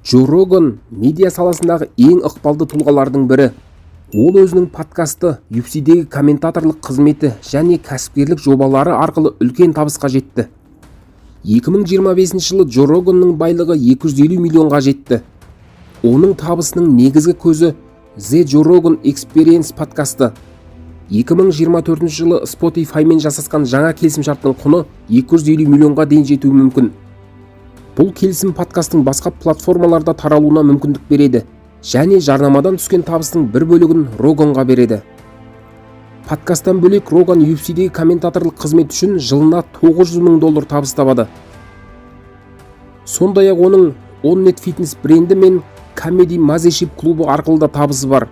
Джо Роган медиа саласындағы ең ықпалды тұлғалардың бірі. Ол өзінің подкасты, UFC'дегі комментаторлық қызметі және кәсіпкерлік жобалары арқылы үлкен табысқа жетті. 2025 жылы Джо Роганның байлығы 250 миллионға жетті. Оның табысының негізгі көзі The Joe Rogan Experience подкасты. 2024 жылы Spotify-мен жасасқан жаңа келісімшарттың құны 250 миллионға дейін жетуі мүмкін. Бұл келісім подкастың басқа платформаларда таралуына мүмкіндік береді және жарнамадан түскен табыстың бір бөлігін Роганға береді. Подкасттан бөлек Роган UFC'дегі комментаторлық қызмет үшін жылына $900 мың табыс табады. Сондай-ақ оның On Net Fitness бренді мен Comedy Mothership клубы арқылы да табысы бар.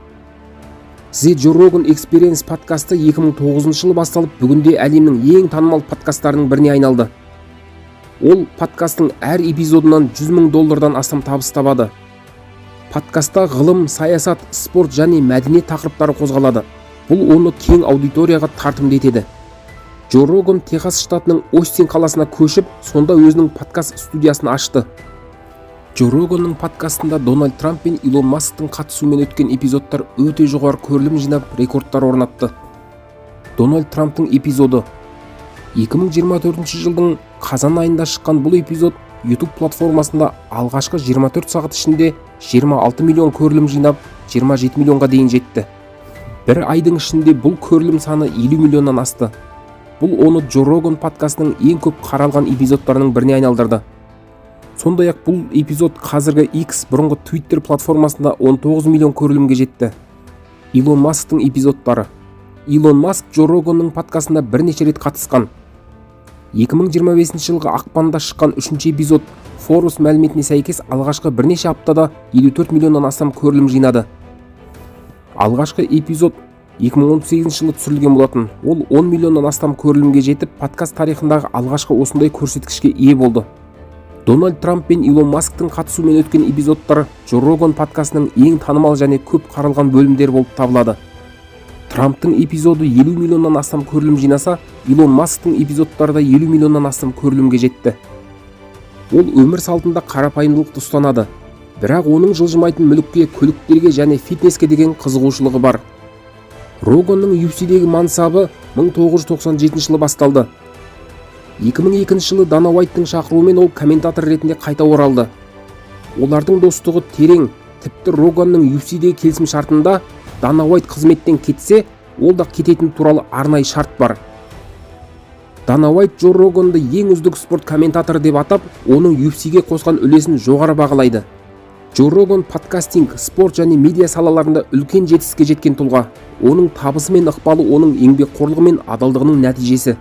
The Joe Rogan Experience подкасты 2009 жылы басталып, бүгінде әлемнің ең танымал подкасттарының біріне айналды. Ол подкасттың әр эпизодынан $100 мың астам табыс табады. Подкастта ғылым, саясат, спорт және мәдениет тақырыптары қозғалады. Бұл оны кең аудиторияға тартымды етеді. Джо Роган Техас штатының Остин қаласына көшіп, сонда өзінің подкаст студиясын ашты. Джо Роганның подкастында Дональд Трамп пен Илон Масктың қатысуымен өткен эпизодтар өте жоғары көрілім жинап, рекордтар орнатты. Дональд Трамптың эпизоды 2024 жылдың қазан айында шыққан бұл эпизод YouTube платформасында алғашқы 24 сағат ішінде 26 миллион көрілім жинап, 27 миллионға дейін жетті. Бір айдың ішінде бұл көрілім саны 50 миллионнан асты. Бұл оны Джо Роган подкастының ең көп қаралған эпизодтарының біріне айналдырды. Сондай-ақ бұл эпизод қазіргі X бұрынғы Twitter платформасында 19 миллион көрілімге жетті. Илон Масктың эпизодтары. Илон Маск Джо Роганның подкастында бірнеше рет қатысқан. 2025 жылғы ақпанда шыққан 3-ші эпизод Forbes мәліметіне сәйкес алғашқы бірнеше аптада 54 миллионнан астам көрілім жинады. Алғашқы эпизод 2018 жылы түсірілген болатын. Ол 10 миллионнан астам көрілімге жетіп, подкаст тарихындағы алғашқы осындай көрсеткішке ие болды. Дональд Трамп пен Илон Масктың қатысуымен өткен эпизодтар Джо Роган подкастының ең танымал және көп қаралған бөлімдері болып табылады. Трамптың эпизоды 50 миллионнан астам көрілім жинаса, Илон Масктың эпизодтары да 50 миллионнан астам көрілімге жетті. Ол өмір салтында қарапайымдылықты ұстанады, бірақ оның жылжымайтын мүлікке, көліктерге және фитнеске деген қызығушылығы бар. Роганның UFC'дегі мансабы 1997 жылы басталды. 2002 жылы Дана Уайттың шақыруымен ол комментатор ретінде қайта оралды. Олардың достығы терең, тіпті Роганның UFC'дегі келісімшартында Дана Уайт қызметтен кетсе, ол да кететін туралы арнайы шарт бар. Дана Уайт Джо Роганды ең үздік спорт комментаторы деп атап, оның UFC'ге қосқан үлесін жоғары бағалайды. Джо Роган подкастинг, спорт және медиа салаларында үлкен жетістікке жеткен тұлға. Оның табысы мен ықпалы оның еңбекқорлығы мен адалдығының нәтижесі.